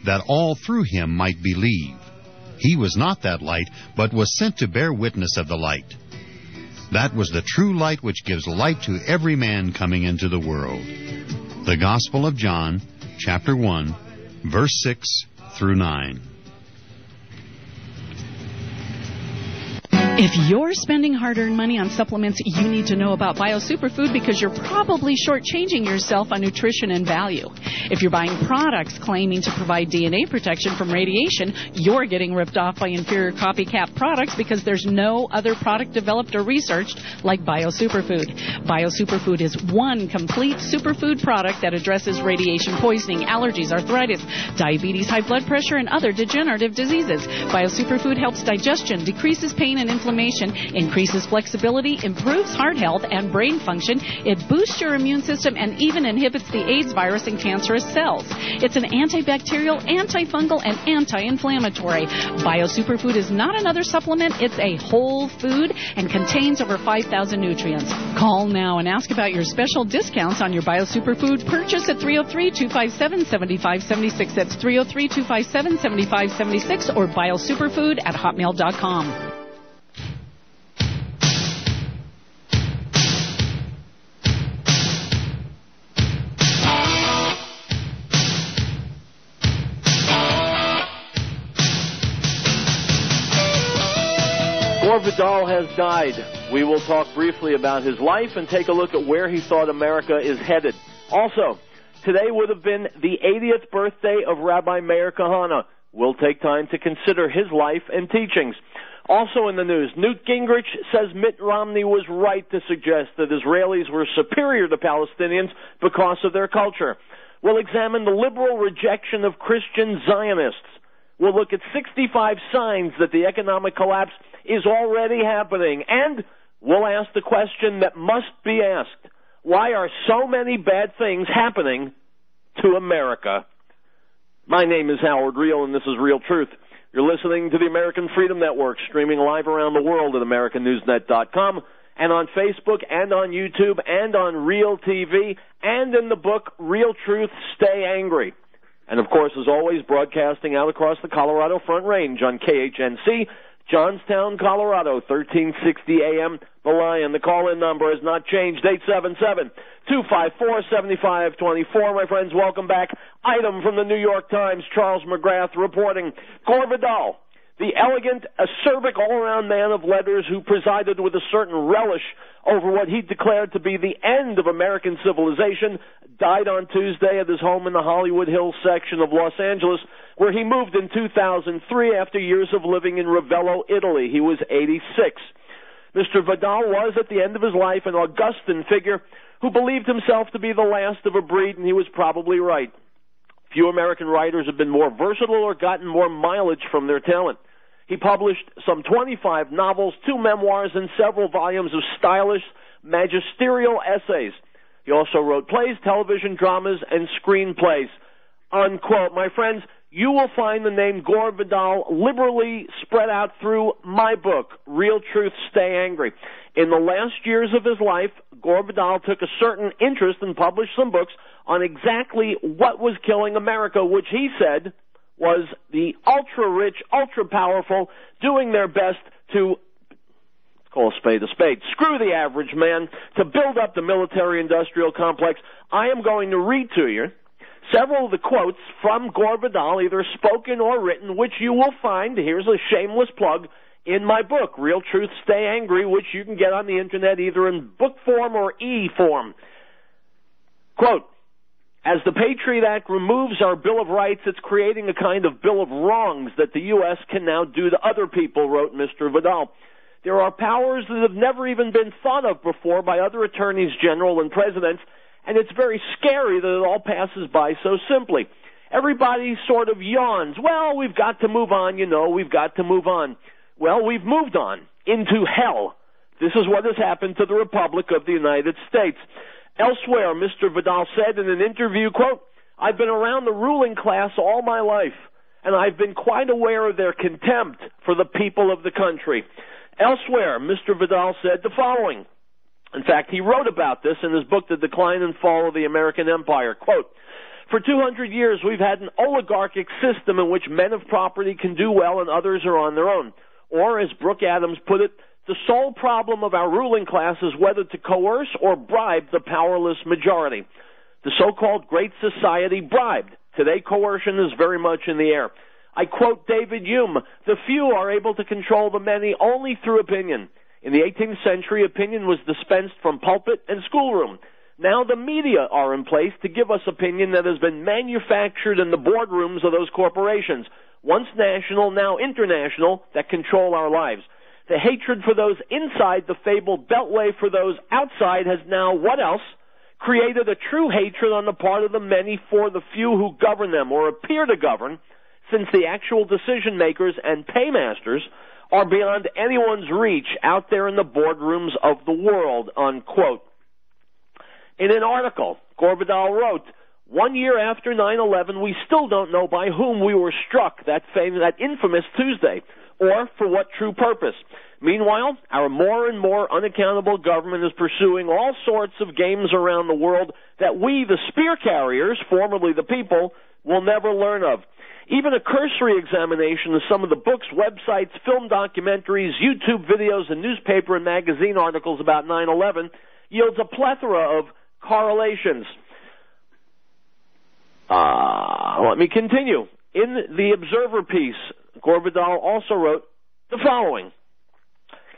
that all through him might believe. He was not that light, but was sent to bear witness of the light. That was the true light which gives light to every man coming into the world. The Gospel of John, chapter 1, verse 6 through 9. If you're spending hard-earned money on supplements, you need to know about Bio Superfood because you're probably shortchanging yourself on nutrition and value. If you're buying products claiming to provide DNA protection from radiation, you're getting ripped off by inferior copycat products because there's no other product developed or researched like Bio Superfood. Bio Superfood is one complete superfood product that addresses radiation poisoning, allergies, arthritis, diabetes, high blood pressure, and other degenerative diseases. Bio Superfood helps digestion, decreases pain and inflammation, increases flexibility, improves heart health and brain function. It boosts your immune system and even inhibits the AIDS virus and cancerous cells. It's an antibacterial, antifungal, and anti-inflammatory. Bio Superfood is not another supplement. It's a whole food and contains over 5,000 nutrients. Call now and ask about your special discounts on your Bio Superfood purchase at 303-257-7576. That's 303-257-7576 or biosuperfood@hotmail.com. Gore Vidal has died. We will talk briefly about his life and take a look at where he thought America is headed. Also, today would have been the 80th birthday of Rabbi Meir Kahane. We'll take time to consider his life and teachings. Also in the news, Newt Gingrich says Mitt Romney was right to suggest that Israelis were superior to Palestinians because of their culture. We'll examine the liberal rejection of Christian Zionists. We'll look at 65 signs that the economic collapse is already happening. And we'll ask the question that must be asked. Why are so many bad things happening to America? My name is Howard Riell, and this is Riell Truth. You're listening to the American Freedom Network, streaming live around the world at AmericanNewsNet.com, and on Facebook, and on YouTube, and on Riell TV, and in the book, Riell Truth, Stay Angry. And, of course, as always, broadcasting out across the Colorado Front Range on KHNC, Johnstown, Colorado, 1360 AM. The Lion. The call-in number has not changed, 877-254-7524. My friends, welcome back. Item from the New York Times, Charles McGrath reporting. Gore Vidal, the elegant, acerbic, all-around man of letters who presided with a certain relish over what he declared to be the end of American civilization, died on Tuesday at his home in the Hollywood Hills section of Los Angeles, where he moved in 2003 after years of living in Ravello, Italy. He was 86. Mr. Vidal was, at the end of his life, an Augustan figure who believed himself to be the last of a breed, and he was probably right. Few American writers have been more versatile or gotten more mileage from their talent. He published some 25 novels, 2 memoirs, and several volumes of stylish, magisterial essays. He also wrote plays, television dramas, and screenplays. Unquote. My friends, you will find the name Gore Vidal liberally spread out through my book, Riell Truth, Stay Angry. In the last years of his life, Gore Vidal took a certain interest and published some books on exactly what was killing America, which he said was the ultra-rich, ultra-powerful doing their best to, let's call a spade, screw the average man, to build up the military-industrial complex. I am going to read to you several of the quotes from Gore Vidal, either spoken or written, which you will find, here's a shameless plug, in my book, Riell Truth, Stay Angry, which you can get on the Internet either in book form or e-form. Quote, as the Patriot Act removes our Bill of Rights, it's creating a kind of Bill of Wrongs that the U.S. can now do to other people, wrote Mr. Vidal. There are powers that have never even been thought of before by other attorneys general and presidents, and it's very scary that it all passes by so simply. Everybody sort of yawns. Well, we've got to move on, we've got to move on. Well, we've moved on into hell. This is what has happened to the Republic of the United States. Elsewhere, Mr. Vidal said in an interview, quote, I've been around the ruling class all my life, and I've been quite aware of their contempt for the people of the country. Elsewhere, Mr. Vidal said the following. In fact, he wrote about this in his book, The Decline and Fall of the American Empire. Quote, For 200 years, we've had an oligarchic system in which men of property can do well and others are on their own. Or, as Brooke Adams put it, the sole problem of our ruling class is whether to coerce or bribe the powerless majority. The so-called Great Society bribed. Today, coercion is very much in the air. I quote David Hume, "The few are able to control the many only through opinion. In the 18th century, opinion was dispensed from pulpit and schoolroom. Now the media are in place to give us opinion that has been manufactured in the boardrooms of those corporations, once national, now international, that control our lives. The hatred for those inside the fabled beltway for those outside has now, what else? Created a true hatred on the part of the many for the few who govern them or appear to govern, since the actual decision makers and paymasters are beyond anyone's reach out there in the boardrooms of the world," unquote. In an article, Gore Vidal wrote, "1 year after 9/11, we still don't know by whom we were struck that infamous Tuesday, or for what true purpose. Meanwhile, our more and more unaccountable government is pursuing all sorts of games around the world that we, the spear carriers, formerly the people, will never learn of. Even a cursory examination of some of the books, websites, film documentaries, YouTube videos, and newspaper and magazine articles about 9/11 yields a plethora of correlations." Let me continue. In the Observer piece, Gore Vidal also wrote the following.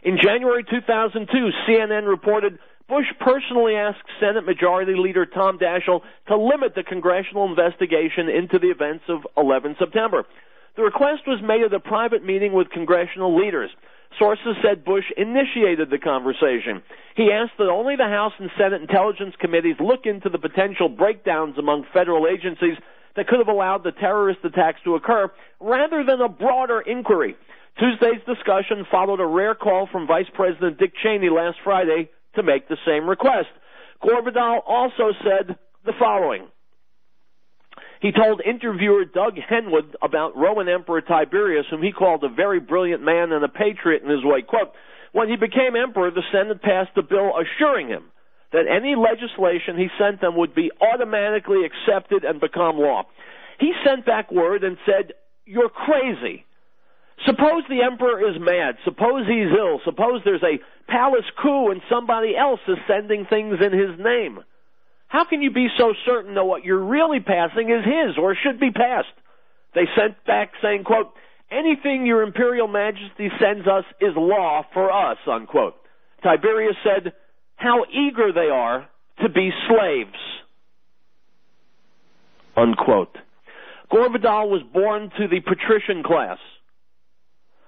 In January 2002, CNN reported Bush personally asked Senate Majority Leader Tom Daschle to limit the congressional investigation into the events of 11 September. The request was made at a private meeting with congressional leaders. Sources said Bush initiated the conversation. He asked that only the House and Senate Intelligence Committees look into the potential breakdowns among federal agencies that could have allowed the terrorist attacks to occur, rather than a broader inquiry. Tuesday's discussion followed a rare call from Vice President Dick Cheney last Friday to make the same request. Gore Vidal also said the following. He told interviewer Doug Henwood about Roman Emperor Tiberius, whom he called a very brilliant man and a patriot in his way. Quote, "When he became emperor, the Senate passed a bill assuring him that any legislation he sent them would be automatically accepted and become law. He sent back word and said, 'You're crazy. Suppose the emperor is mad. Suppose he's ill. Suppose there's a palace coup and somebody else is sending things in his name. How can you be so certain that what you're really passing is his or should be passed?' They sent back saying, quote, 'Anything your imperial majesty sends us is law for us,' unquote. Tiberius said, 'How eager they are to be slaves,' unquote." Gore Vidal was born to the patrician class,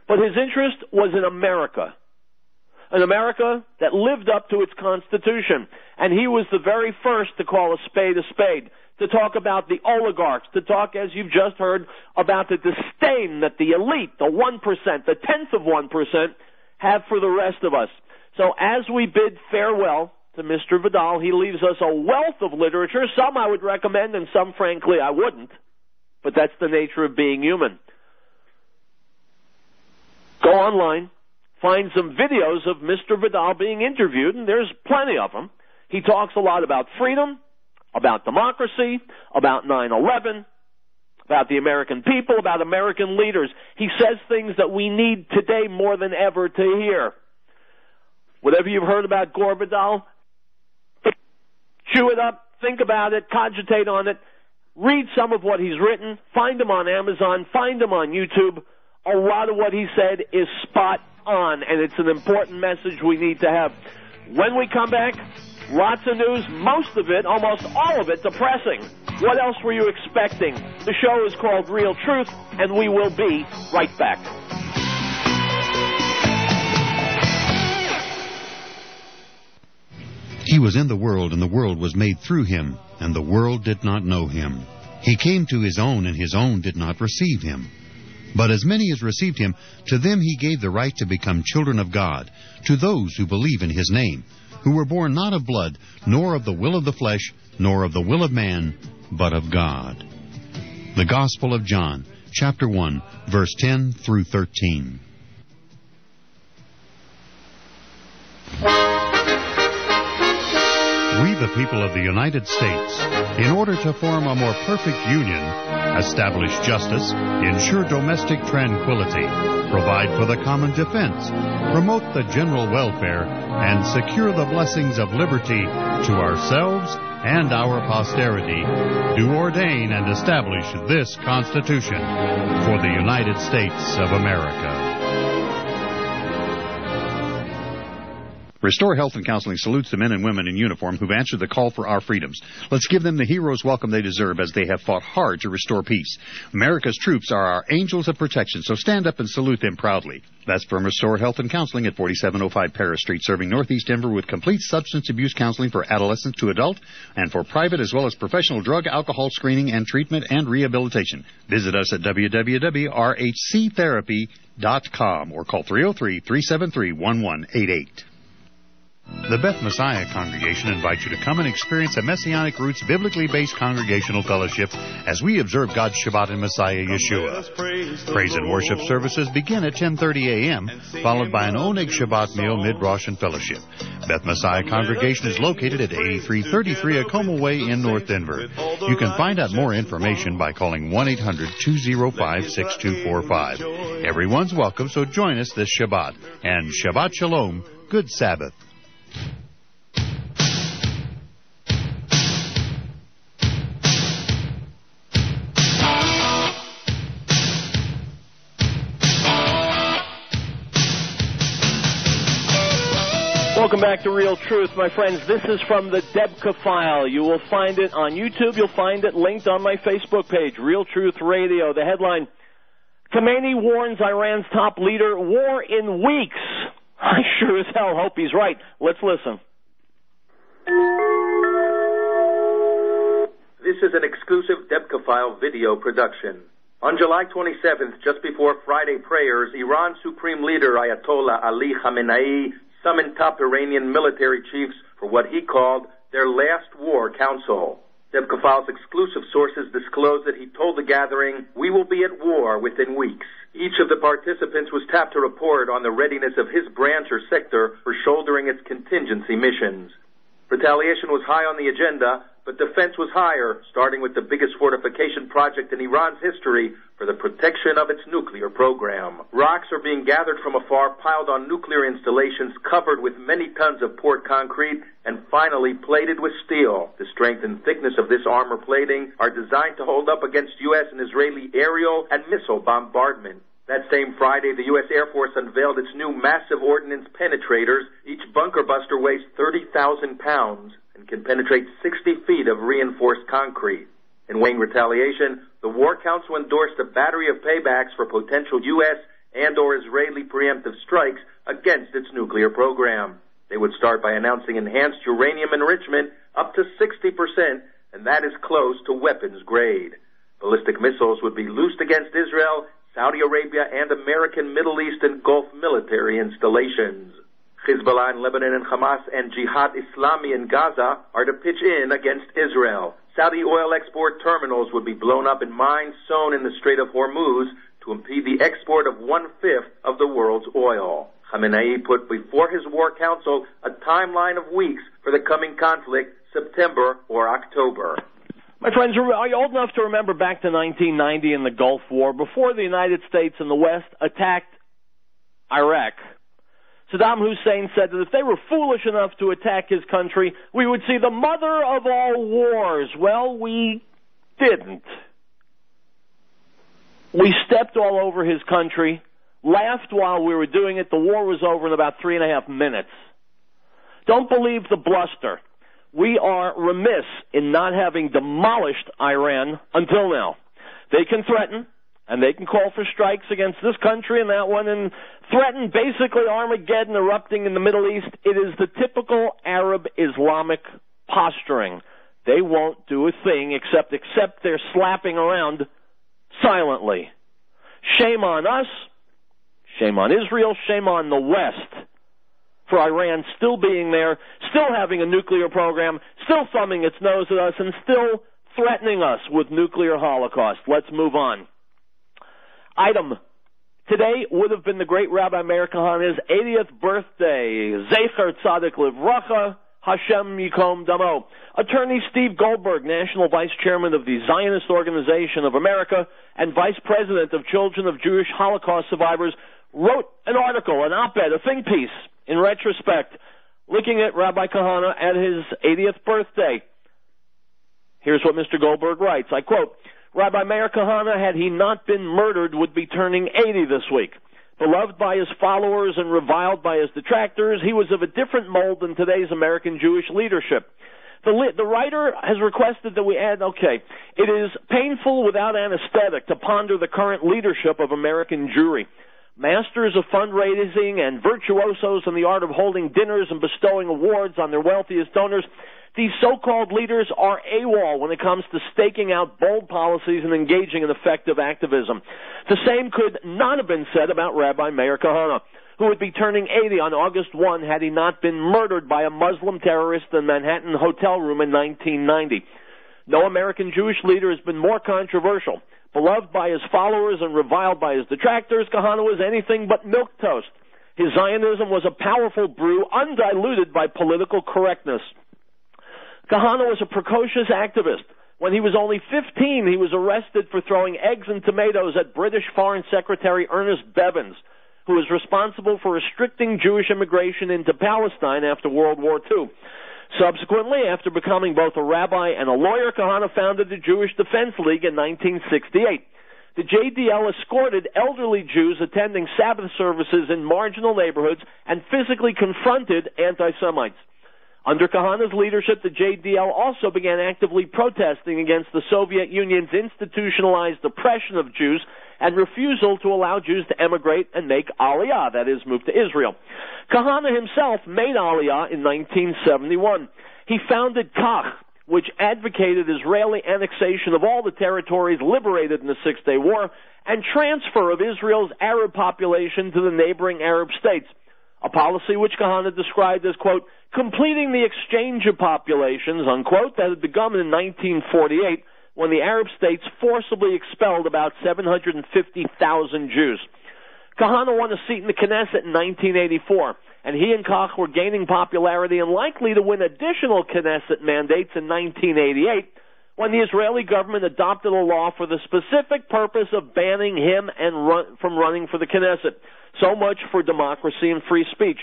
but his interest was in America, an America that lived up to its Constitution. And he was the very first to call a spade, to talk about the oligarchs, to talk, as you've just heard, about the disdain that the elite, the 1%, the tenth of 1%, have for the rest of us. So as we bid farewell to Mr. Vidal, he leaves us a wealth of literature. Some I would recommend and some, frankly, I wouldn't. But that's the nature of being human. Go online, find some videos of Mr. Vidal being interviewed, and there's plenty of them. He talks a lot about freedom, about democracy, about 9/11, about the American people, about American leaders. He says things that we need today more than ever to hear. Whatever you've heard about Gore Vidal, chew it up, think about it, cogitate on it, read some of what he's written, find him on Amazon, find him on YouTube. A lot of what he said is spot on, and it's an important message we need to have. When we come back, lots of news, most of it, almost all of it, depressing. What else were you expecting? The show is called Riell Truth, and we will be right back. He was in the world, and the world was made through him, and the world did not know him. He came to his own, and his own did not receive him. But as many as received him, to them he gave the right to become children of God, to those who believe in his name, who were born not of blood, nor of the will of the flesh, nor of the will of man, but of God. The Gospel of John, chapter 1, verse 10 through 13. We the people of the United States, in order to form a more perfect union, establish justice, ensure domestic tranquility, provide for the common defense, promote the general welfare, and secure the blessings of liberty to ourselves and our posterity, do ordain and establish this Constitution for the United States of America. Restore Health and Counseling salutes the men and women in uniform who've answered the call for our freedoms. Let's give them the hero's welcome they deserve, as they have fought hard to restore peace. America's troops are our angels of protection, so stand up and salute them proudly. That's from Restore Health and Counseling at 4705 Paris Street, serving Northeast Denver with complete substance abuse counseling for adolescent to adult and for private as well as professional drug, alcohol screening and treatment and rehabilitation. Visit us at www.rhctherapy.com or call 303-373-1188. The Beth Messiah Congregation invites you to come and experience a Messianic Roots biblically based congregational fellowship as we observe God's Shabbat in Messiah Yeshua. Praise and worship services begin at 10:30 a.m., followed by an Oneg Shabbat meal mid-Rosh and fellowship. Beth Messiah Congregation is located at 8333 Acoma Way in North Denver. You can find out more information by calling 1-800-205-6245. Everyone's welcome, so join us this Shabbat. And Shabbat Shalom, good Sabbath. Welcome back to Riell Truth, my friends. This is from the Debka File. You will find it on YouTube. You'll find it linked on my Facebook page, Riell Truth Radio. The headline, Khamenei warns Iran's top leader, war in weeks. I sure as hell hope he's right. Let's listen. This is an exclusive Debka File video production. On July 27th, just before Friday prayers, Iran's Supreme Leader Ayatollah Ali Khamenei summoned top Iranian military chiefs for what he called their last war council. Debka File's exclusive sources disclosed that he told the gathering, "We will be at war within weeks." Each of the participants was tapped to report on the readiness of his branch or sector for shouldering its contingency missions. Retaliation was high on the agenda, but defense was higher, starting with the biggest fortification project in Iran's history for the protection of its nuclear program. Rocks are being gathered from afar, piled on nuclear installations, covered with many tons of poured concrete, and finally plated with steel. The strength and thickness of this armor plating are designed to hold up against U.S. and Israeli aerial and missile bombardment. That same Friday, the U.S. Air Force unveiled its new massive ordnance penetrators. Each bunker buster weighs 30,000 pounds and can penetrate 60 feet of reinforced concrete. In weighing retaliation, the War Council endorsed a battery of paybacks for potential U.S. and/or Israeli preemptive strikes against its nuclear program. They would start by announcing enhanced uranium enrichment up to 60%, and that is close to weapons grade. Ballistic missiles would be loosed against Israel, Saudi Arabia, and American Middle East and Gulf military installations. Hezbollah in Lebanon and Hamas and Jihad Islami in Gaza are to pitch in against Israel. Saudi oil export terminals would be blown up in mines sown in the Strait of Hormuz to impede the export of 1/5 of the world's oil. Khamenei put before his war council a timeline of weeks for the coming conflict, September or October. My friends, are you old enough to remember back to 1990 in the Gulf War, before the United States and the West attacked Iraq? Saddam Hussein said that if they were foolish enough to attack his country, we would see the mother of all wars. Well, we didn't. We stepped all over his country, laughed while we were doing it. The war was over in about 3.5 minutes. Don't believe the bluster. We are remiss in not having demolished Iran until now. They can threaten, and they can call for strikes against this country and that one, and threaten basically Armageddon erupting in the Middle East. It is the typical Arab Islamic posturing. They won't do a thing except they're slapping around silently. Shame on us, shame on Israel, shame on the West for Iran still being there, still having a nuclear program, still thumbing its nose at us, and still threatening us with nuclear holocaust. Let's move on. Item. Today would have been the great Rabbi Meir Kahana's 80th birthday. Zecher Tzadik Livracha, Hashem Yikom Damo. Attorney Steve Goldberg, National Vice Chairman of the Zionist Organization of America and Vice President of Children of Jewish Holocaust Survivors, wrote an article, an op-ed, a think piece, in retrospect, looking at Rabbi Kahana at his 80th birthday. Here's what Mr. Goldberg writes. I quote, Rabbi Meir Kahana, had he not been murdered, would be turning 80 this week. Beloved by his followers and reviled by his detractors, he was of a different mold than today's American Jewish leadership. The writer has requested that we add, okay, it is painful without anesthetic to ponder the current leadership of American Jewry. Masters of fundraising and virtuosos in the art of holding dinners and bestowing awards on their wealthiest donors, these so-called leaders are AWOL when it comes to staking out bold policies and engaging in effective activism. The same could not have been said about Rabbi Meir Kahana, who would be turning 80 on August 1 had he not been murdered by a Muslim terrorist in a Manhattan hotel room in 1990. No American Jewish leader has been more controversial. Beloved by his followers and reviled by his detractors, Kahana was anything but milquetoast. His Zionism was a powerful brew, undiluted by political correctness. Kahana was a precocious activist. When he was only 15, he was arrested for throwing eggs and tomatoes at British Foreign Secretary Ernest Bevins, who was responsible for restricting Jewish immigration into Palestine after World War II. Subsequently, after becoming both a rabbi and a lawyer, Kahana founded the Jewish Defense League in 1968. The JDL escorted elderly Jews attending Sabbath services in marginal neighborhoods and physically confronted anti-Semites. Under Kahana's leadership, the JDL also began actively protesting against the Soviet Union's institutionalized oppression of Jews and refusal to allow Jews to emigrate and make Aliyah, that is, move to Israel. Kahana himself made Aliyah in 1971. He founded Kach, which advocated Israeli annexation of all the territories liberated in the Six-Day War and transfer of Israel's Arab population to the neighboring Arab states, a policy which Kahana described as, quote, completing the exchange of populations, unquote, that had begun in 1948 when the Arab states forcibly expelled about 750,000 Jews. Kahana won a seat in the Knesset in 1984, and he and Kach were gaining popularity and likely to win additional Knesset mandates in 1988 when the Israeli government adopted a law for the specific purpose of banning him from running for the Knesset. So much for democracy and free speech.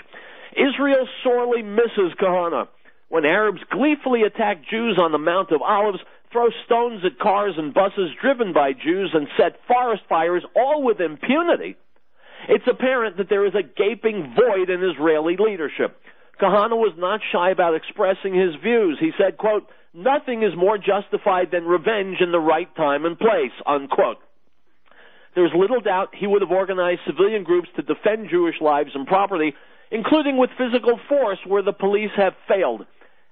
Israel sorely misses Kahana. When Arabs gleefully attack Jews on the Mount of Olives, throw stones at cars and buses driven by Jews, and set forest fires, all with impunity, it's apparent that there is a gaping void in Israeli leadership. Kahana was not shy about expressing his views. He said, quote, nothing is more justified than revenge in the right time and place, unquote. There's little doubt he would have organized civilian groups to defend Jewish lives and property, including with physical force where the police have failed.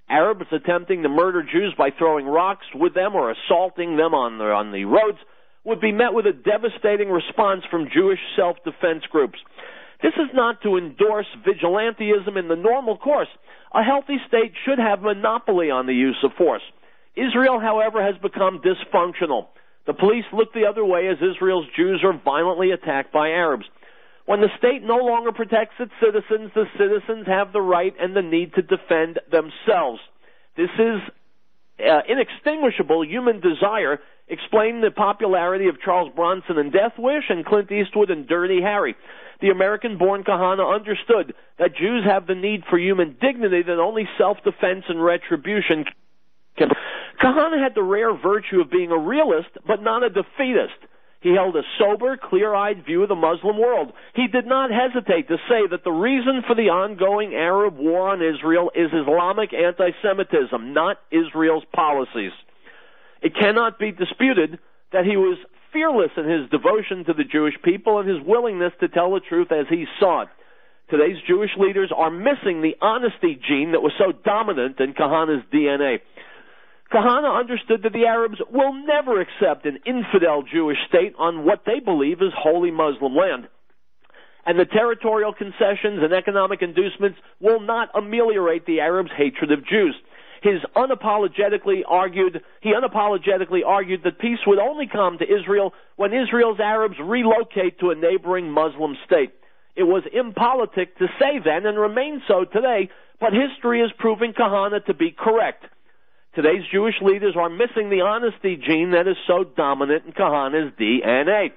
Arabs attempting to murder Jews by throwing rocks with them or assaulting them on the roads would be met with a devastating response from Jewish self-defense groups. This is not to endorse vigilantism in the normal course. A healthy state should have monopoly on the use of force. Israel, however, has become dysfunctional. The police look the other way as Israel's Jews are violently attacked by Arabs. When the state no longer protects its citizens, the citizens have the right and the need to defend themselves. This is inextinguishable human desire, explaining the popularity of Charles Bronson in Death Wish and Clint Eastwood in Dirty Harry. The American-born Kahana understood that Jews have the need for human dignity that only self-defense and retribution can. Kahana had the rare virtue of being a realist, but not a defeatist. He held a sober, clear-eyed view of the Muslim world. He did not hesitate to say that the reason for the ongoing Arab war on Israel is Islamic anti-Semitism, not Israel's policies. It cannot be disputed that he was fearless in his devotion to the Jewish people and his willingness to tell the truth as he saw it. Today's Jewish leaders are missing the honesty gene that was so dominant in Kahana's DNA. Kahana understood that the Arabs will never accept an infidel Jewish state on what they believe is holy Muslim land. And the territorial concessions and economic inducements will not ameliorate the Arabs' hatred of Jews. He unapologetically argued that peace would only come to Israel when Israel's Arabs relocate to a neighboring Muslim state. It was impolitic to say then, and remains so today, but history is proving Kahana to be correct. Today's Jewish leaders are missing the honesty gene that is so dominant in Kahana's DNA.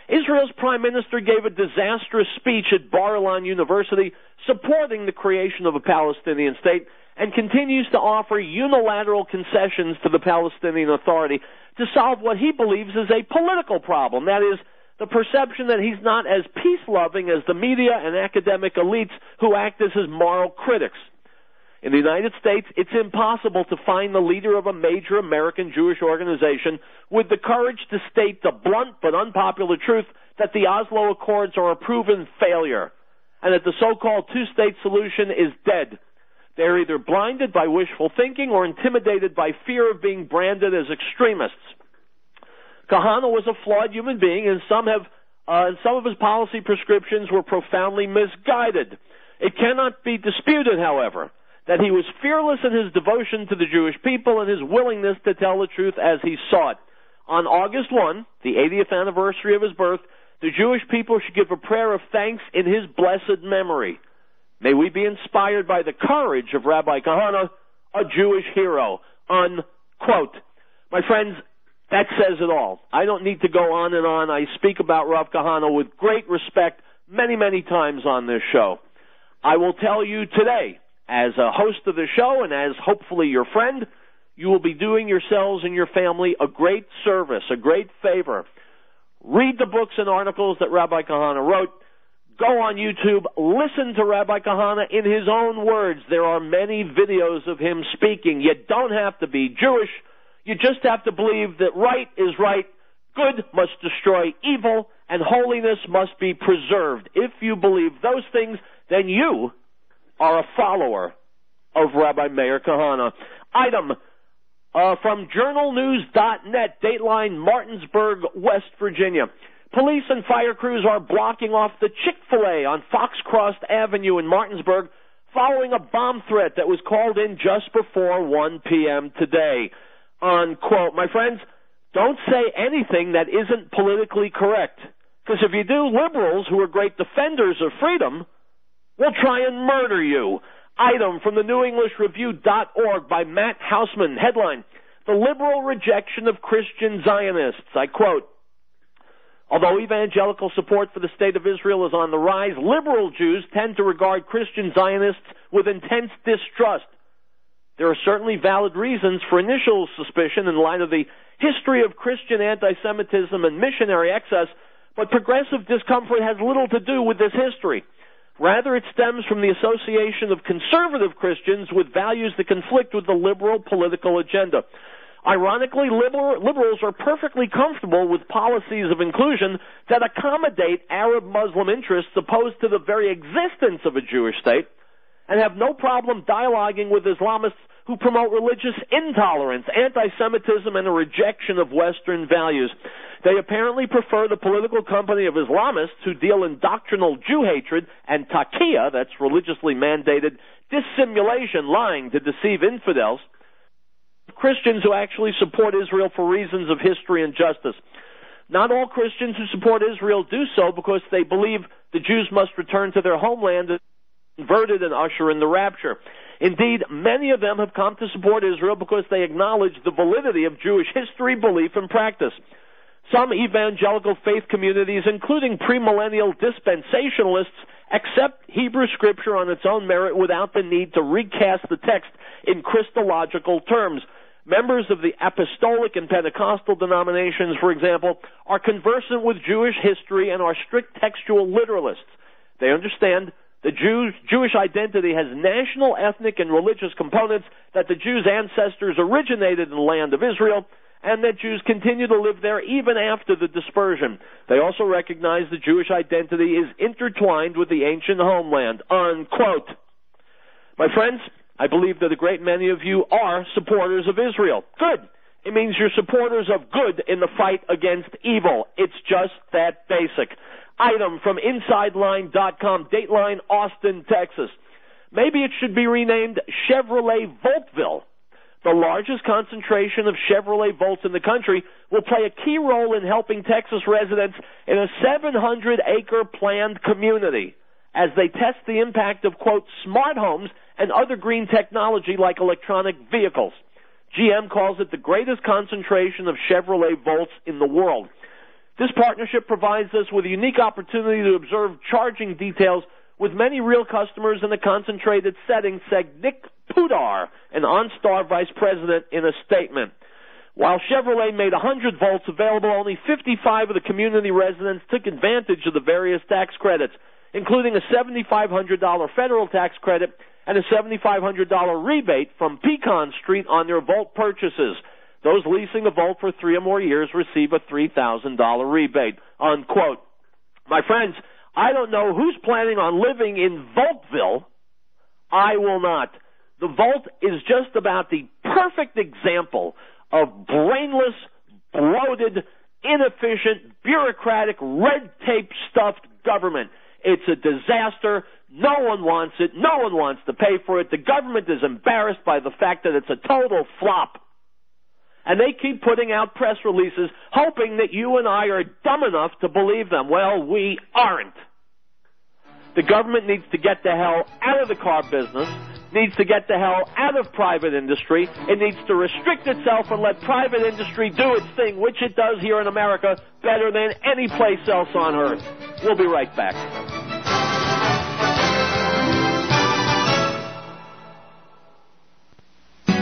Israel's prime minister gave a disastrous speech at Bar-Ilan University supporting the creation of a Palestinian state and continues to offer unilateral concessions to the Palestinian Authority to solve what he believes is a political problem. That is, the perception that he's not as peace-loving as the media and academic elites who act as his moral critics. In the United States, it's impossible to find the leader of a major American Jewish organization with the courage to state the blunt but unpopular truth that the Oslo Accords are a proven failure and that the so-called two-state solution is dead. They're either blinded by wishful thinking or intimidated by fear of being branded as extremists. Kahana was a flawed human being, and some of his policy prescriptions were profoundly misguided. It cannot be disputed, however, that he was fearless in his devotion to the Jewish people and his willingness to tell the truth as he saw it. On August 1, the 80th anniversary of his birth, the Jewish people should give a prayer of thanks in his blessed memory. May we be inspired by the courage of Rabbi Kahana, a Jewish hero. Unquote. My friends, that says it all. I don't need to go on and on. I speak about Rav Kahana with great respect many, many times on this show. I will tell you today, as a host of the show and as hopefully your friend, you will be doing yourselves and your family a great service, a great favor. Read the books and articles that Rabbi Kahana wrote. Go on YouTube, listen to Rabbi Kahana in his own words. There are many videos of him speaking. You don't have to be Jewish. You just have to believe that right is right, good must destroy evil, and holiness must be preserved. If you believe those things, then you are a follower of Rabbi Meir Kahana. Item from journalnews.net, Dateline, Martinsburg, West Virginia. Police and fire crews are blocking off the Chick-fil-A on Foxcross Avenue in Martinsburg following a bomb threat that was called in just before 1 p.m. today. Unquote. My friends, don't say anything that isn't politically correct. Because if you do, liberals, who are great defenders of freedom, will try and murder you. Item from the NewEnglishReview.org by Matt Hausman. Headline, The Liberal Rejection of Christian Zionists. I quote, although evangelical support for the State of Israel is on the rise, liberal Jews tend to regard Christian Zionists with intense distrust. There are certainly valid reasons for initial suspicion in light of the history of Christian anti-Semitism and missionary excess, but progressive discomfort has little to do with this history. Rather, it stems from the association of conservative Christians with values that conflict with the liberal political agenda. Ironically, liberals are perfectly comfortable with policies of inclusion that accommodate Arab Muslim interests opposed to the very existence of a Jewish state, and have no problem dialoguing with Islamists who promote religious intolerance, anti-Semitism, and a rejection of Western values. They apparently prefer the political company of Islamists who deal in doctrinal Jew hatred and taqiyya, that's religiously mandated dissimulation, lying to deceive infidels, Christians who actually support Israel for reasons of history and justice. Not all Christians who support Israel do so because they believe the Jews must return to their homeland converted and usher in the rapture. Indeed, many of them have come to support Israel because they acknowledge the validity of Jewish history, belief, and practice. Some evangelical faith communities, including premillennial dispensationalists, accept Hebrew Scripture on its own merit without the need to recast the text in Christological terms. Members of the apostolic and Pentecostal denominations, for example, are conversant with Jewish history and are strict textual literalists. They understand the Jewish identity has national, ethnic, and religious components, that the Jews' ancestors originated in the land of Israel, and that Jews continue to live there even after the dispersion. They also recognize the Jewish identity is intertwined with the ancient homeland. Unquote. My friends, I believe that a great many of you are supporters of Israel. Good. It means you're supporters of good in the fight against evil. It's just that basic. Item from InsideLine.com, Dateline, Austin, Texas. Maybe it should be renamed Chevrolet Voltville. The largest concentration of Chevrolet Volts in the country will play a key role in helping Texas residents in a 700-acre planned community as they test the impact of, quote, smart homes and other green technology like electronic vehicles. GM calls it the greatest concentration of Chevrolet Volts in the world. This partnership provides us with a unique opportunity to observe charging details with many real customers in a concentrated setting, said Nick Pudar, an OnStar vice president, in a statement. While Chevrolet made 100 Volts available, only 55 of the community residents took advantage of the various tax credits, including a $7,500 federal tax credit and a $7,500 rebate from Pecan Street on their Volt purchases. Those leasing a Volt for 3 or more years receive a $3,000 rebate, unquote. My friends, I don't know who's planning on living in Voltville. I will not. The Volt is just about the perfect example of brainless, bloated, inefficient, bureaucratic, red tape stuffed government. It's a disaster. No one wants it. No one wants to pay for it. The government is embarrassed by the fact that it's a total flop. And they keep putting out press releases hoping that you and I are dumb enough to believe them. Well, we aren't. The government needs to get the hell out of the car business, needs to get the hell out of private industry. It needs to restrict itself and let private industry do its thing, which it does here in America better than any place else on earth. We'll be right back.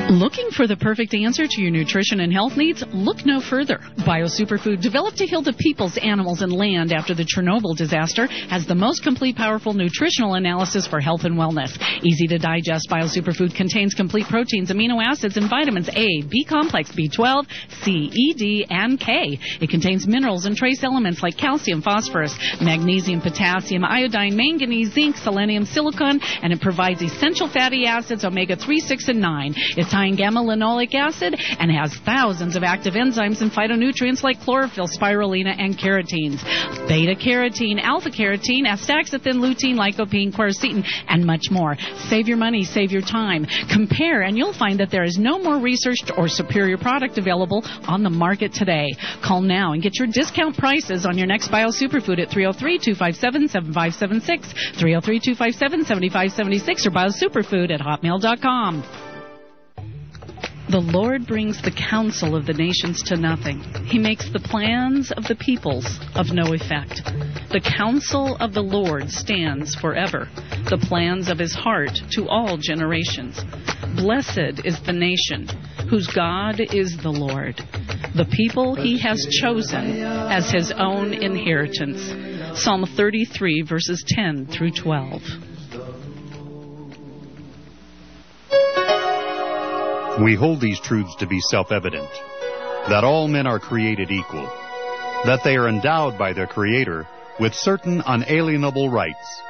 Looking for the perfect answer to your nutrition and health needs? Look no further. BioSuperfood, developed to heal the peoples, animals, and land after the Chernobyl disaster, has the most complete, powerful nutritional analysis for health and wellness. Easy to digest, BioSuperfood contains complete proteins, amino acids, and vitamins A, B complex, B12, C, E, D, and K. It contains minerals and trace elements like calcium, phosphorus, magnesium, potassium, iodine, manganese, zinc, selenium, silicon, and it provides essential fatty acids, omega-3, 6, and 9. It's high in gamma-linoleic acid and has thousands of active enzymes and phytonutrients like chlorophyll, spirulina, and carotenes. Beta-carotene, alpha-carotene, astaxanthin, lutein, lycopene, quercetin, and much more. Save your money, save your time. Compare, and you'll find that there is no more researched or superior product available on the market today. Call now and get your discount prices on your next BioSuperfood at 303-257-7576, 303-257-7576, or BioSuperfood@hotmail.com. The Lord brings the counsel of the nations to nothing. He makes the plans of the peoples of no effect. The counsel of the Lord stands forever, the plans of his heart to all generations. Blessed is the nation whose God is the Lord, the people he has chosen as his own inheritance. Psalm 33, verses 10 through 12. We hold these truths to be self-evident, that all men are created equal, that they are endowed by their Creator with certain unalienable rights,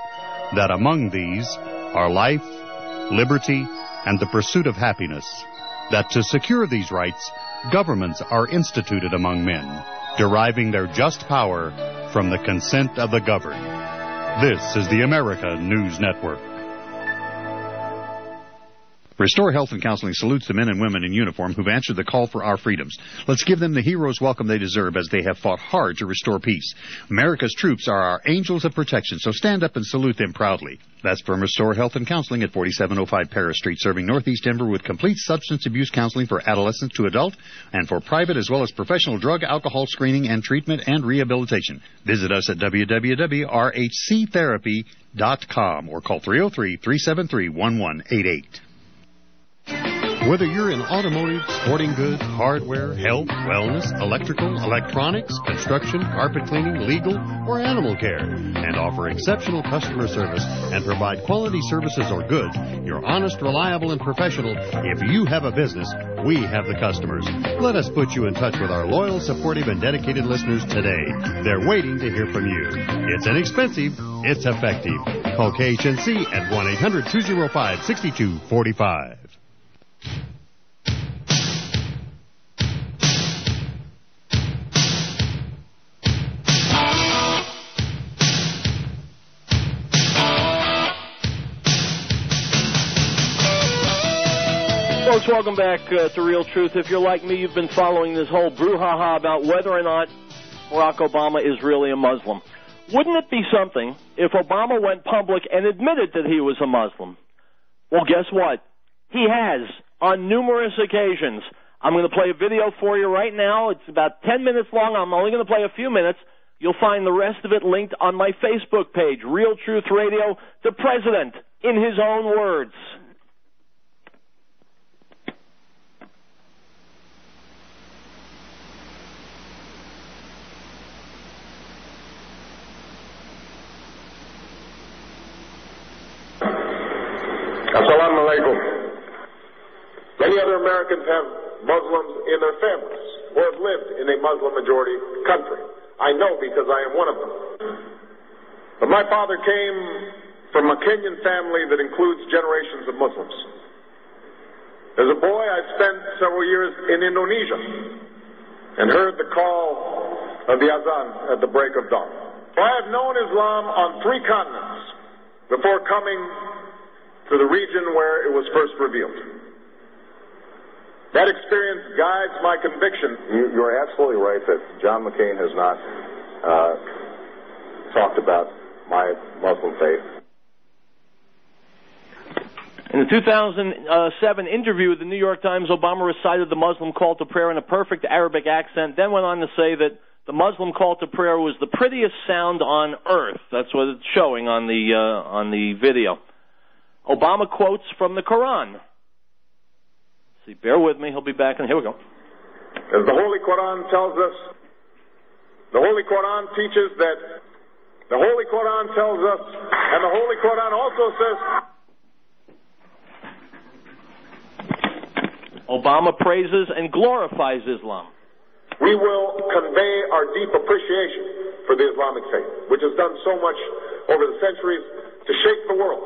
that among these are life, liberty, and the pursuit of happiness, that to secure these rights, governments are instituted among men, deriving their just power from the consent of the governed. This is the America News Network. Restore Health and Counseling salutes the men and women in uniform who've answered the call for our freedoms. Let's give them the hero's welcome they deserve as they have fought hard to restore peace. America's troops are our angels of protection, so stand up and salute them proudly. That's from Restore Health and Counseling at 4705 Paris Street, serving Northeast Denver with complete substance abuse counseling for adolescents to adult and for private as well as professional drug, alcohol screening and treatment and rehabilitation. Visit us at www.rhctherapy.com or call 303-373-1188. Whether you're in automotive, sporting goods, hardware, health, wellness, electrical, electronics, construction, carpet cleaning, legal, or animal care, and offer exceptional customer service and provide quality services or goods, you're honest, reliable, and professional. If you have a business, we have the customers. Let us put you in touch with our loyal, supportive, and dedicated listeners today. They're waiting to hear from you. It's inexpensive. It's effective. Call KHNC at 1-800-205-6245. Folks, welcome back to Riell Truth. If you're like me, you've been following this whole brouhaha about whether or not Barack Obama is really a Muslim. Wouldn't it be something if Obama went public and admitted that he was a Muslim? Well, guess what? He has on numerous occasions. I'm going to play a video for you right now. It's about 10 minutes long. I'm only going to play a few minutes. You'll find the rest of it linked on my Facebook page, Riell Truth Radio, the president, in his own words. Assalamu alaikum. Many other Americans have Muslims in their families or have lived in a Muslim-majority country. I know because I am one of them. But my father came from a Kenyan family that includes generations of Muslims. As a boy, I spent several years in Indonesia and heard the call of the azan at the break of dawn. So I have known Islam on 3 continents before coming to the region where it was first revealed. That experience guides my conviction. You're absolutely right that John McCain has not talked about my Muslim faith. In the 2007 interview with the New York Times, Obama recited the Muslim call to prayer in a perfect Arabic accent, then went on to say that the Muslim call to prayer was the prettiest sound on earth. That's what it's showing on the video. Obama quotes from the Quran. See, bear with me. He'll be back, and here we go. As the Holy Quran tells us, the Holy Quran teaches that, the Holy Quran tells us, and the Holy Quran also says, Obama praises and glorifies Islam. We will convey our deep appreciation for the Islamic faith, which has done so much over the centuries to shape the world.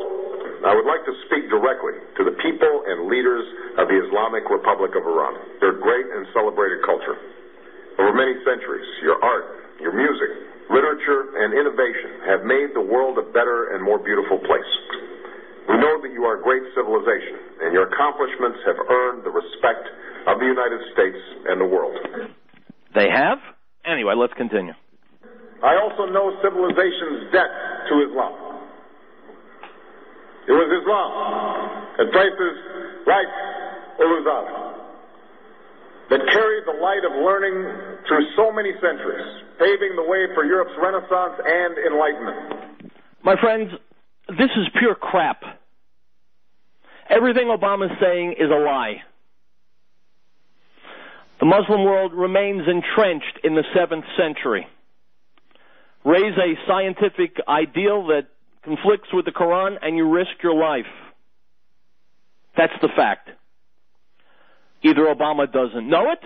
I would like to speak directly to the people and leaders of the Islamic Republic of Iran. Their great and celebrated culture. Over many centuries, your art, your music, literature, and innovation have made the world a better and more beautiful place. We know that you are a great civilization, and your accomplishments have earned the respect of the United States and the world. They have? Anyway, let's continue. I also know civilization's debt to Islam. It was Islam and places like Uluzar that carried the light of learning through so many centuries, paving the way for Europe's Renaissance and Enlightenment. My friends, this is pure crap. Everything Obama's saying is a lie. The Muslim world remains entrenched in the 7th century. Raise a scientific ideal that conflicts with the Quran and you risk your life. That's the fact. Either Obama doesn't know it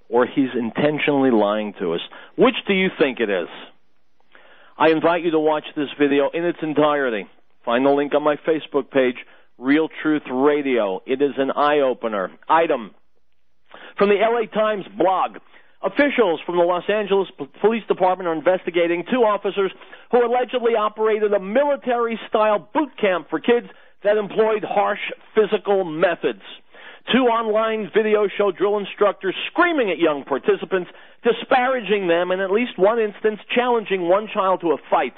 or he's intentionally lying to us. Which do you think it is? I invite you to watch this video in its entirety. Find the link on my Facebook page, Riell Truth Radio. It is an eye-opener. Item from the LA Times blog. Officials from the Los Angeles Police Department are investigating 2 officers who allegedly operated a military-style boot camp for kids that employed harsh physical methods. 2 online videos show drill instructors screaming at young participants, disparaging them, and at least one instance challenging one child to a fight.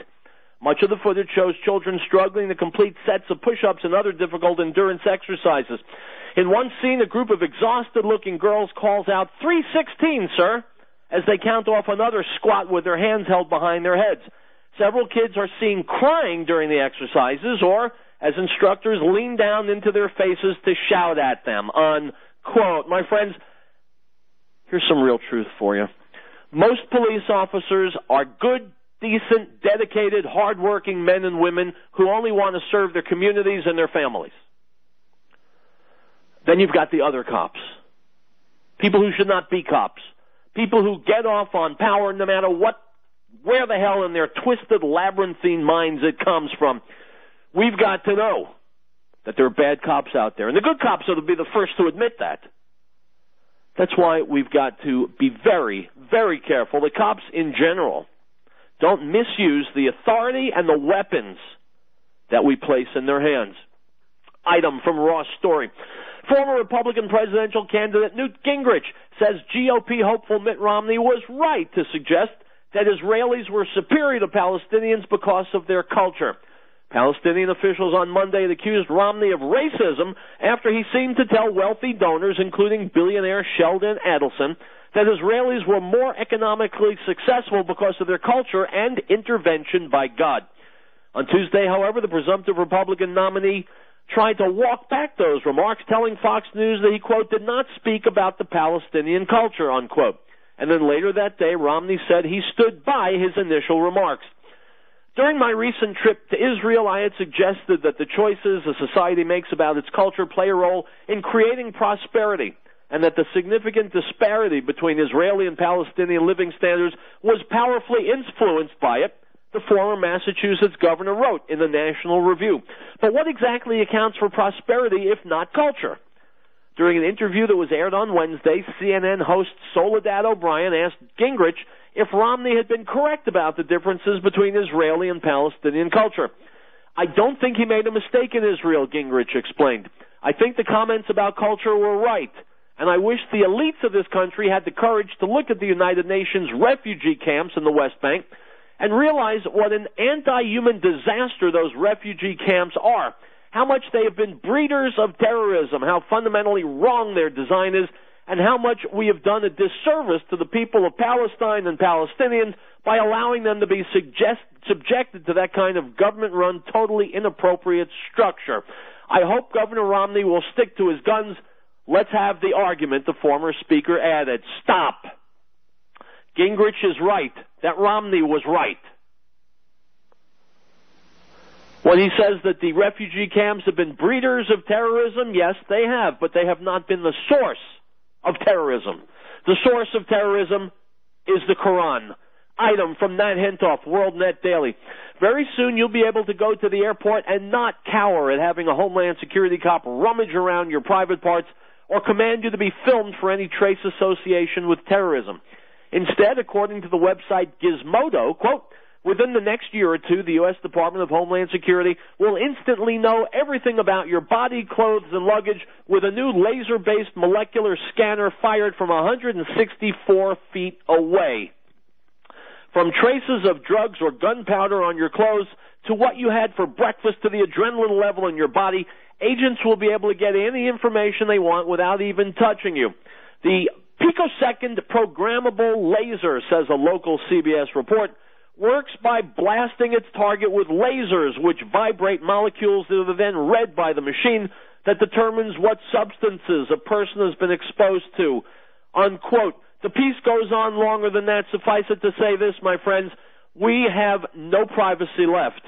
Much of the footage shows children struggling to complete sets of push-ups and other difficult endurance exercises. In one scene, a group of exhausted-looking girls calls out, 316, sir, as they count off another squat with their hands held behind their heads. Several kids are seen crying during the exercises or as instructors lean down into their faces to shout at them, unquote. My friends, here's some real truth for you. Most police officers are good, decent, dedicated, hardworking men and women who only want to serve their communities and their families. Then you've got the other cops. People who should not be cops. People who get off on power no matter where the hell in their twisted, labyrinthine minds it comes from. We've got to know that there are bad cops out there. And the good cops ought to be the first to admit that. That's why we've got to be very, very careful. The cops in general don't misuse the authority and the weapons that we place in their hands. Item from Ross Story. Former Republican presidential candidate Newt Gingrich says GOP hopeful Mitt Romney was right to suggest that Israelis were superior to Palestinians because of their culture. Palestinian officials on Monday had accused Romney of racism after he seemed to tell wealthy donors, including billionaire Sheldon Adelson, that Israelis were more economically successful because of their culture and intervention by God. On Tuesday, however, the presumptive Republican nominee tried to walk back those remarks, telling Fox News that he, quote, did not speak about the Palestinian culture, unquote. And then later that day, Romney said he stood by his initial remarks. During my recent trip to Israel, I had suggested that the choices a society makes about its culture play a role in creating prosperity, and that the significant disparity between Israeli and Palestinian living standards was powerfully influenced by it, the former Massachusetts governor wrote in the National Review. But what exactly accounts for prosperity if not culture? During an interview that was aired on Wednesday, CNN host Soledad O'Brien asked Gingrich if Romney had been correct about the differences between Israeli and Palestinian culture. I don't think he made a mistake in Israel, Gingrich explained. I think the comments about culture were right, and I wish the elites of this country had the courage to look at the United Nations refugee camps in the West Bank and realize what an anti-human disaster those refugee camps are, how much they have been breeders of terrorism, how fundamentally wrong their design is, and how much we have done a disservice to the people of Palestine and Palestinians by allowing them to be subjected to that kind of government-run, totally inappropriate structure. I hope Governor Romney will stick to his guns. Let's have the argument, the former speaker added. Stop. Gingrich is right. That Romney was right. When he says that the refugee camps have been breeders of terrorism, yes, they have, but they have not been the source of terrorism. The source of terrorism is the Quran. Item from Nat Hentoff, WorldNet Daily. Very soon you'll be able to go to the airport and not cower at having a Homeland Security cop rummage around your private parts or command you to be filmed for any trace association with terrorism. Instead, according to the website Gizmodo, quote, within the next year or two, the U.S. Department of Homeland Security will instantly know everything about your body, clothes, and luggage with a new laser-based molecular scanner fired from 164 feet away. From traces of drugs or gunpowder on your clothes to what you had for breakfast to the adrenaline level in your body, agents will be able to get any information they want without even touching you. The picosecond programmable laser, says a local CBS report, works by blasting its target with lasers which vibrate molecules that are then read by the machine that determines what substances a person has been exposed to, unquote. The piece goes on longer than that. Suffice it to say this, my friends, we have no privacy left.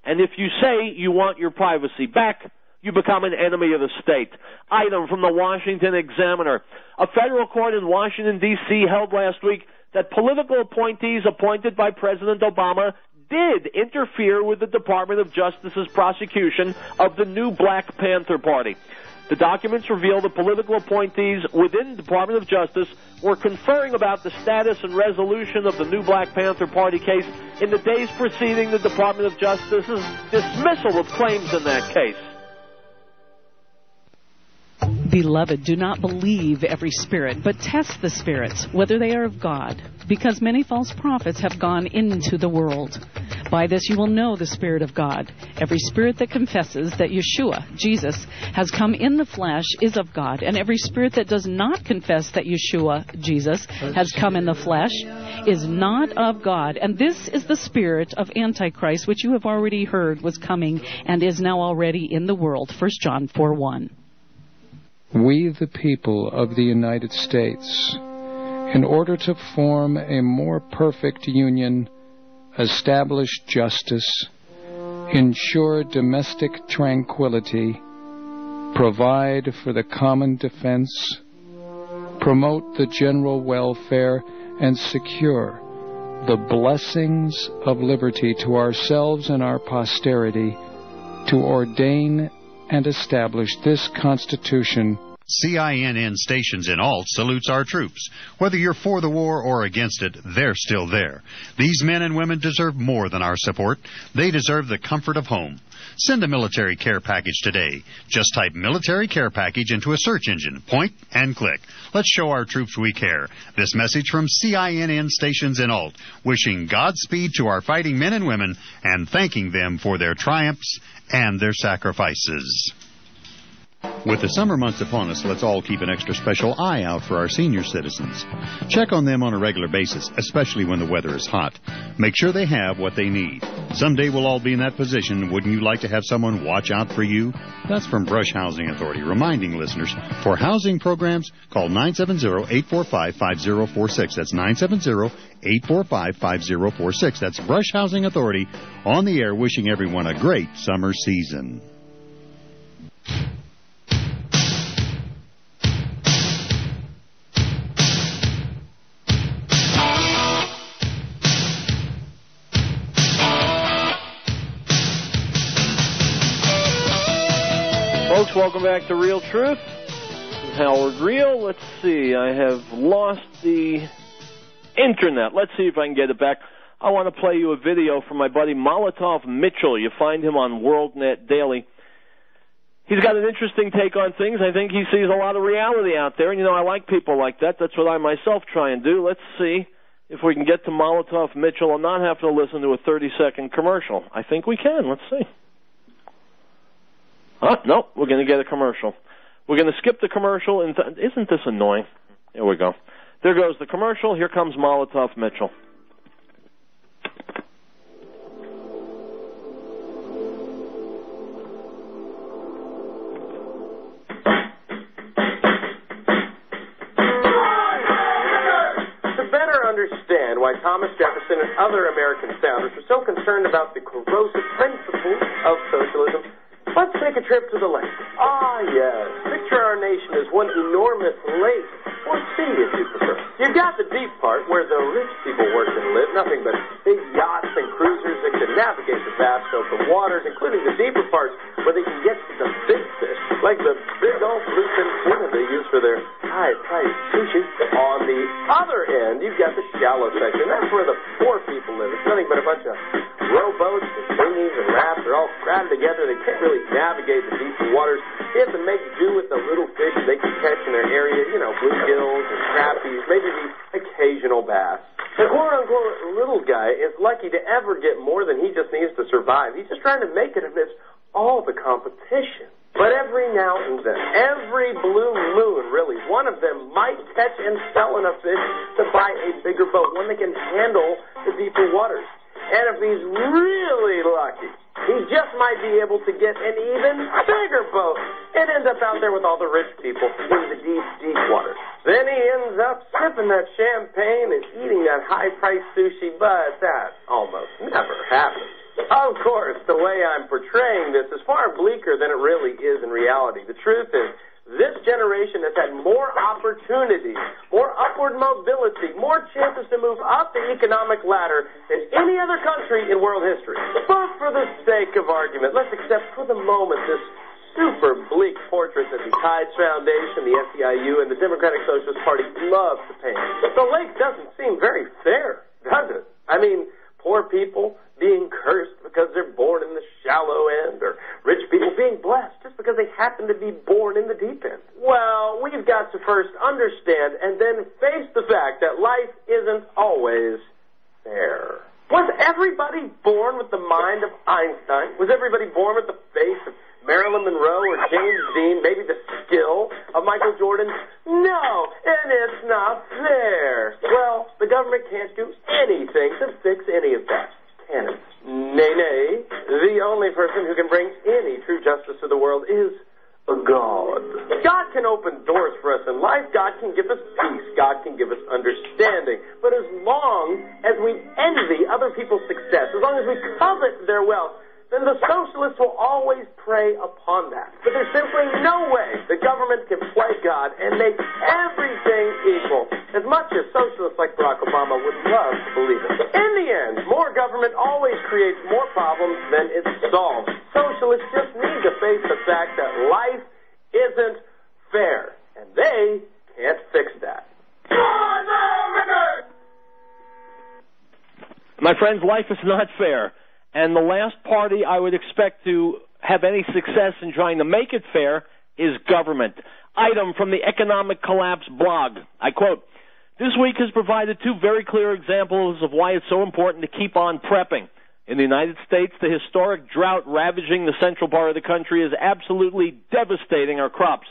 And if you say you want your privacy back, you become an enemy of the state. Item from the Washington Examiner. A federal court in Washington, D.C. held last week that political appointees appointed by President Obama did interfere with the Department of Justice's prosecution of the new Black Panther Party. The documents reveal the political appointees within the Department of Justice were conferring about the status and resolution of the new Black Panther Party case in the days preceding the Department of Justice's dismissal of claims in that case. Beloved, do not believe every spirit, but test the spirits, whether they are of God, because many false prophets have gone into the world. By this you will know the Spirit of God. Every spirit that confesses that Yeshua, Jesus, has come in the flesh is of God, and every spirit that does not confess that Yeshua, Jesus, has come in the flesh is not of God. And this is the spirit of Antichrist, which you have already heard was coming and is now already in the world. 1 John 4:1. We, the people of the United States, in order to form a more perfect union, establish justice, ensure domestic tranquility, provide for the common defense, promote the general welfare, and secure the blessings of liberty to ourselves and our posterity, to ordain and establish this Constitution CINN Stations in Alt salutes our troops. Whether you're for the war or against it, they're still there. These men and women deserve more than our support. They deserve the comfort of home. Send a military care package today. Just type military care package into a search engine. Point and click. Let's show our troops we care. This message from CINN Stations in Alt, wishing Godspeed to our fighting men and women and thanking them for their triumphs and their sacrifices. With the summer months upon us, let's all keep an extra special eye out for our senior citizens. Check on them on a regular basis, especially when the weather is hot. Make sure they have what they need. Someday we'll all be in that position. Wouldn't you like to have someone watch out for you? That's from Brush Housing Authority, reminding listeners, for housing programs, call 970-845-5046. That's 970-845-5046. That's Brush Housing Authority on the air, wishing everyone a great summer season. Folks, welcome back to Riell Truth. This is Howard Riell. Let's see, I have lost the internet. Let's see if I can get it back. I want to play you a video from my buddy Molotov Mitchell. You find him on WorldNet Daily. He's got an interesting take on things. I think he sees a lot of reality out there, and you know, I like people like that. That's what I myself try and do. Let's see if we can get to Molotov Mitchell and not have to listen to a 30-second commercial. I think we can. Let's see. No, we're going to get a commercial. We're going to skip the commercial. Isn't this annoying? Here we go. There goes the commercial. Here comes Molotov Mitchell. To better understand why Thomas Jefferson and other American founders were so concerned about the corrosive principles of socialism, let's take a trip to the lake. Ah, yes. Picture our nation as one enormous lake, or sea if you prefer. You've got the deep part where the rich people work and live, nothing but big yachts and cruisers that can navigate the vast open waters, including the deeper parts where they can get to the big fish, like the big old bluefin tuna they use for their high-priced sushi. On the other end, you've got the shallow section. That's where the poor people live. It's nothing but a bunch of rowboats and dinghies and rafts are all crammed together. They can't really navigate the deeper waters. They have to make do with the little fish they can catch in their area, you know, bluegills and crappies, maybe the occasional bass. The quote-unquote little guy is lucky to ever get more than he just needs to survive. He's just trying to make it amidst all the competition. But every now and then, every blue moon, really, one of them might catch and sell enough fish to buy a bigger boat, one that can handle the deeper waters. And if he's really lucky, he just might be able to get an even bigger boat and end up out there with all the rich people in the deep, deep waters. Then he ends up sipping that champagne and eating that high-priced sushi, but that almost never happens. Of course, the way I'm portraying this is far bleaker than it really is in reality. The truth is, this generation has had more opportunity, more upward mobility, more chances to move up the economic ladder than any other country in world history. But for the sake of argument, let's accept for the moment this super bleak portrait that the Tides Foundation, the SEIU, and the Democratic Socialist Party love to paint. The lake doesn't seem very fair, does it? I mean, poor people being cursed because they're born in the shallow end, or rich people being blessed just because they happen to be born in the deep end. Well, we've got to first understand and then face the fact that life isn't always fair. Was everybody born with the mind of Einstein? Was everybody born with the face of Marilyn Monroe or James Dean, maybe the skill of Michael Jordan? No, and it's not fair. Well, the government can't do anything to fix any of that. Nay, the only person who can bring any true justice to the world is God. God can open doors for us in life. God can give us peace. God can give us understanding. But as long as we envy other people's success, as long as we covet their wealth, then the socialists will always prey upon that. But there's simply no way the government can play God and make everything equal, as much as socialists like Barack Obama would love to believe it. In the end, more government always creates more problems than it solves. Socialists just need to face the fact that life isn't fair. and they can't fix that. My friends, life is not fair, and the last party I would expect to have any success in trying to make it fair is government. Item from the Economic Collapse blog. I quote, "This week has provided two very clear examples of why it's so important to keep on prepping. In the United States, the historic drought ravaging the central part of the country is absolutely devastating our crops.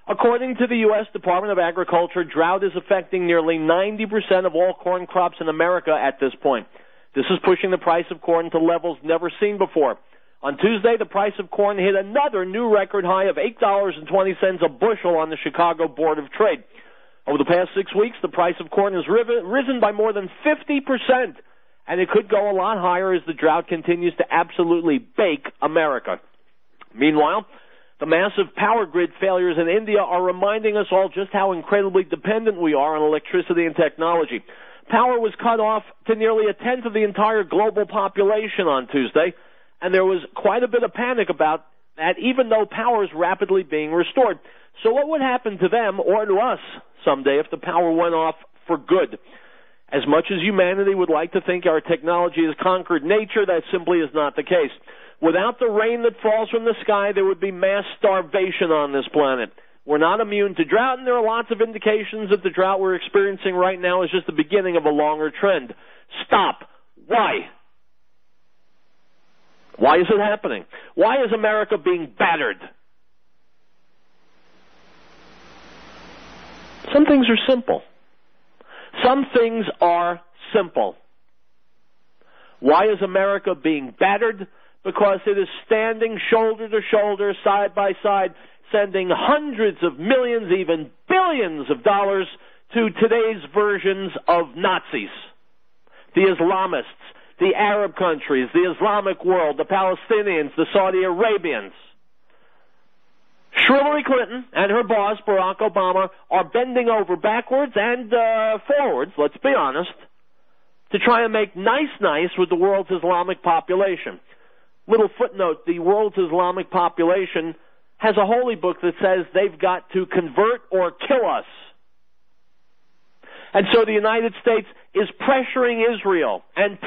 According to the U.S. Department of Agriculture, drought is affecting nearly 90% of all corn crops in America at this point. This is pushing the price of corn to levels never seen before. On Tuesday, the price of corn hit another new record high of $8.20 a bushel on the Chicago Board of Trade. Over the past 6 weeks, the price of corn has risen by more than 50%, and it could go a lot higher as the drought continues to absolutely bake America. Meanwhile, the massive power grid failures in India are reminding us all just how incredibly dependent we are on electricity and technology. Power was cut off to nearly a tenth of the entire global population on Tuesday, and there was quite a bit of panic about that, even though power is rapidly being restored. So what would happen to them or to us someday if the power went off for good? As much as humanity would like to think our technology has conquered nature, that simply is not the case. Without the rain that falls from the sky, there would be mass starvation on this planet. We're not immune to drought, and there are lots of indications that the drought we're experiencing right now is just the beginning of a longer trend. Stop. Why? Why is it happening? Why is America being battered? Some things are simple. Some things are simple. Why is America being battered? Because it is standing shoulder to shoulder, side by side, sending hundreds of millions, even billions of dollars to today's versions of Nazis, the Islamists, the Arab countries, the Islamic world, the Palestinians, the Saudi Arabians. Hillary Clinton and her boss, Barack Obama, are bending over backwards and forwards, let's be honest, to try and make nice with the world's Islamic population. Little footnote, the world's Islamic population has a holy book that says they've got to convert or kill us. And so the United States is pressuring Israel and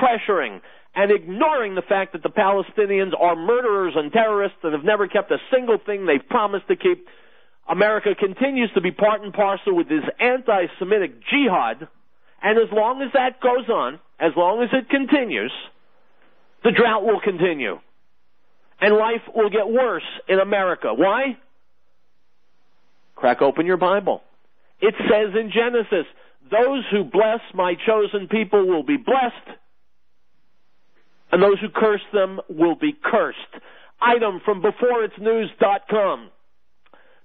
ignoring the fact that the Palestinians are murderers and terrorists and have never kept a single thing they've promised to keep. America continues to be part and parcel with this anti-Semitic jihad, and as long as that goes on, as long as it continues, the drought will continue. And life will get worse in America. Why? Crack open your Bible. It says in Genesis, those who bless my chosen people will be blessed, and those who curse them will be cursed. Item from beforeitsnews.com.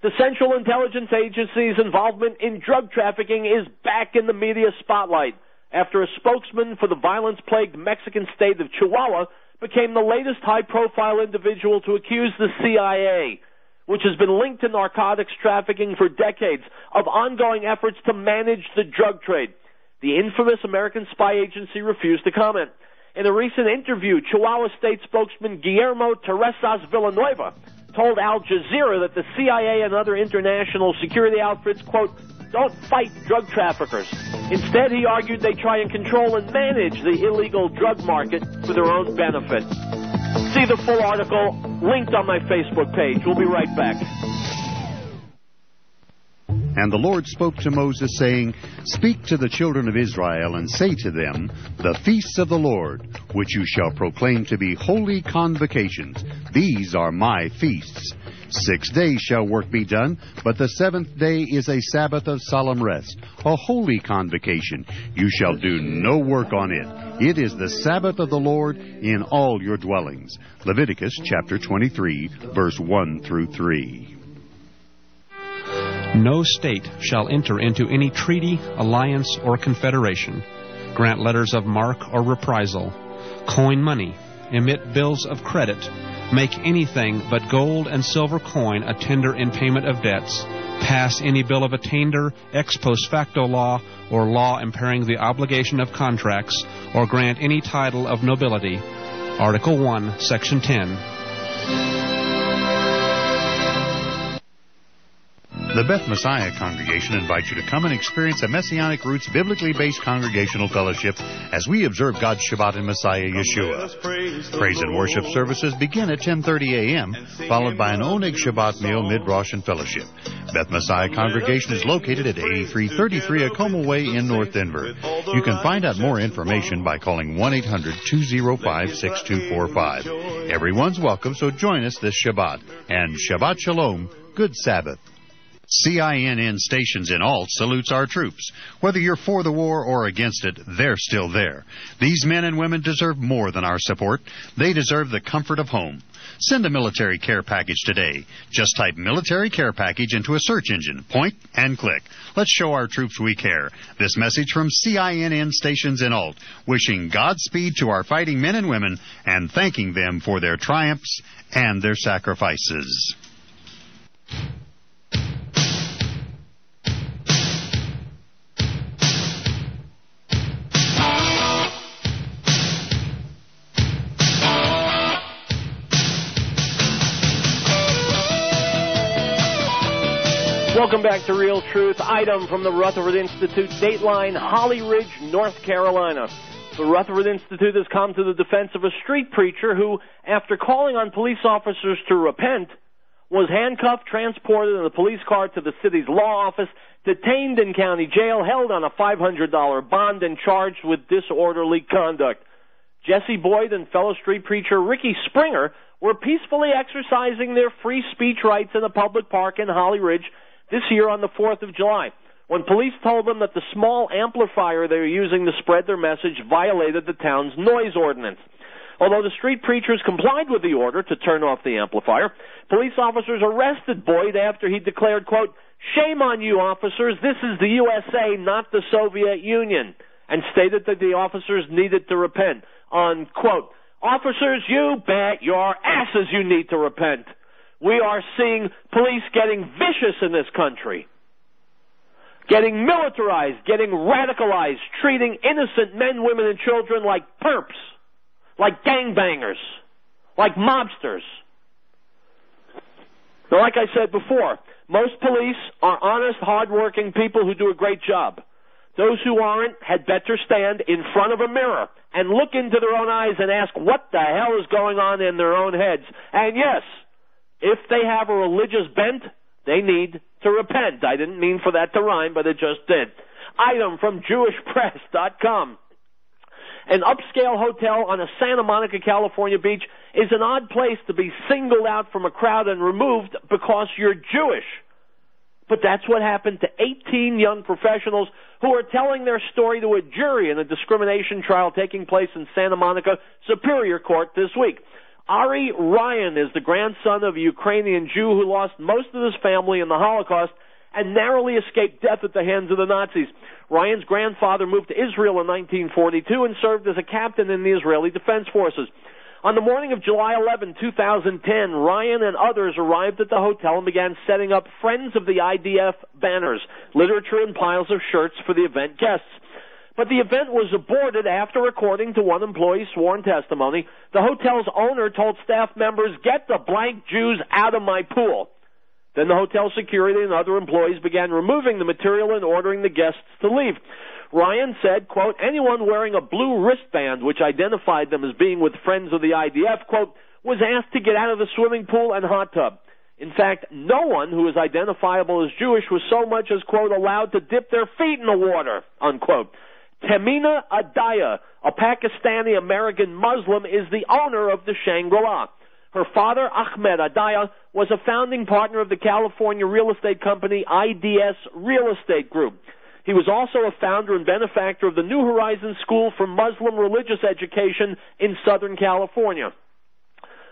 The Central Intelligence Agency's involvement in drug trafficking is back in the media spotlight after a spokesman for the violence-plagued Mexican state of Chihuahua became the latest high-profile individual to accuse the CIA, which has been linked to narcotics trafficking for decades, of ongoing efforts to manage the drug trade. The infamous American spy agency refused to comment. In a recent interview, Chihuahua State spokesman Guillermo Terrazas Villanueva told Al Jazeera that the CIA and other international security outfits, quote, don't fight drug traffickers. Instead, he argued they try and control and manage the illegal drug market for their own benefit. See the full article linked on my Facebook page. We'll be right back. And the Lord spoke to Moses, saying, Speak to the children of Israel, and say to them, The feasts of the Lord, which you shall proclaim to be holy convocations, these are my feasts. 6 days shall work be done, but the seventh day is a Sabbath of solemn rest, a holy convocation. You shall do no work on it. It is the Sabbath of the Lord in all your dwellings. Leviticus chapter 23, verse 1 through 3. No state shall enter into any treaty, alliance, or confederation, grant letters of marque or reprisal, coin money, emit bills of credit, make anything but gold and silver coin a tender in payment of debts, pass any bill of attainder, ex post facto law, or law impairing the obligation of contracts, or grant any title of nobility. Article 1, Section 10. The Beth Messiah Congregation invites you to come and experience a Messianic Roots biblically based congregational fellowship as we observe God's Shabbat in Messiah Yeshua. Praise and worship services begin at 10:30 a.m., followed by an Oneg Shabbat meal mid-Rosh and fellowship. Beth Messiah Congregation is located at 8333 Acoma Way in North Denver. You can find out more information by calling 1-800-205-6245. Everyone's welcome, so join us this Shabbat. And Shabbat Shalom, good Sabbath. CINN Stations in Alt salutes our troops. Whether you're for the war or against it, they're still there. These men and women deserve more than our support. They deserve the comfort of home. Send a military care package today. Just type military care package into a search engine, point, and click. Let's show our troops we care. This message from CINN Stations in Alt, wishing Godspeed to our fighting men and women and thanking them for their triumphs and their sacrifices. Welcome back to Riell Truth. Item from the Rutherford Institute, Dateline, Holly Ridge, North Carolina. The Rutherford Institute has come to the defense of a street preacher who, after calling on police officers to repent, was handcuffed, transported in a police car to the city's law office, detained in county jail, held on a $500 bond, and charged with disorderly conduct. Jesse Boyd and fellow street preacher Ricky Springer were peacefully exercising their free speech rights in a public park in Holly Ridge this year on the 4th of July, when police told them that the small amplifier they were using to spread their message violated the town's noise ordinance. Although the street preachers complied with the order to turn off the amplifier, police officers arrested Boyd after he declared, quote, "Shame on you, officers, this is the USA, not the Soviet Union," and stated that the officers needed to repent, unquote. Officers, you bet your asses you need to repent. We are seeing police getting vicious in this country, getting militarized, getting radicalized, treating innocent men, women, and children like perps, like gangbangers, like mobsters. Now, like I said before, most police are honest, hardworking people who do a great job. Those who aren't had better stand in front of a mirror and look into their own eyes and ask what the hell is going on in their own heads. And yes, if they have a religious bent, they need to repent. I didn't mean for that to rhyme, but it just did. Item from JewishPress.com. An upscale hotel on a Santa Monica, California beach is an odd place to be singled out from a crowd and removed because you're Jewish. But that's what happened to 18 young professionals who are telling their story to a jury in a discrimination trial taking place in Santa Monica Superior Court this week. Ari Ryan is the grandson of a Ukrainian Jew who lost most of his family in the Holocaust and narrowly escaped death at the hands of the Nazis. Ryan's grandfather moved to Israel in 1942 and served as a captain in the Israeli Defense Forces. On the morning of July 11, 2010, Ryan and others arrived at the hotel and began setting up Friends of the IDF banners, literature, and piles of shirts for the event guests. But the event was aborted after, according to one employee's sworn testimony, the hotel's owner told staff members, "Get the blank Jews out of my pool." Then the hotel security and other employees began removing the material and ordering the guests to leave. Ryan said, quote, "Anyone wearing a blue wristband, which identified them as being with Friends of the IDF, quote, was asked to get out of the swimming pool and hot tub. In fact, no one who is identifiable as Jewish was so much as, quote, allowed to dip their feet in the water," unquote. Temina Adaya, a Pakistani-American Muslim, is the owner of the Shangri-La. Her father, Ahmed Adaya, was a founding partner of the California real estate company IDS Real Estate Group. He was also a founder and benefactor of the New Horizons School for Muslim Religious Education in Southern California.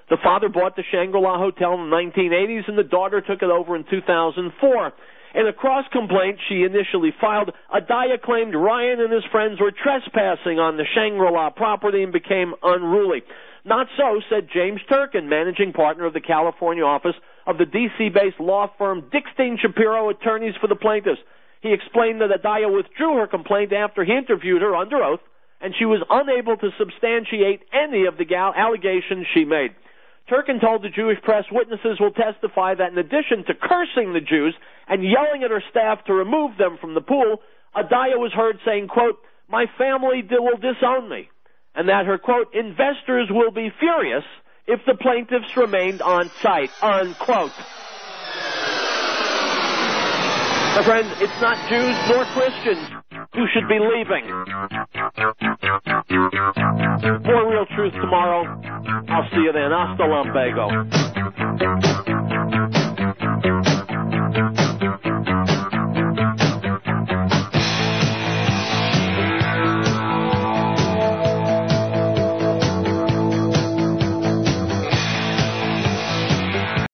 The father bought the Shangri-La Hotel in the 1980s, and the daughter took it over in 2004. In a cross-complaint she initially filed, Adaya claimed Ryan and his friends were trespassing on the Shangri-La property and became unruly. Not so, said James Turkin, managing partner of the California office of the D.C.-based law firm Dickstein Shapiro Attorneys for the Plaintiffs. He explained that Adaya withdrew her complaint after he interviewed her under oath, and she was unable to substantiate any of the allegations she made. Turkin told the Jewish press witnesses will testify that in addition to cursing the Jews and yelling at her staff to remove them from the pool, Adaya was heard saying, quote, "My family will disown me," and that her, quote, "investors will be furious if the plaintiffs remained on site," unquote. My friends, it's not Jews nor Christians who should be leaving. More Riell Truth tomorrow. I'll see you then. Hasta luego.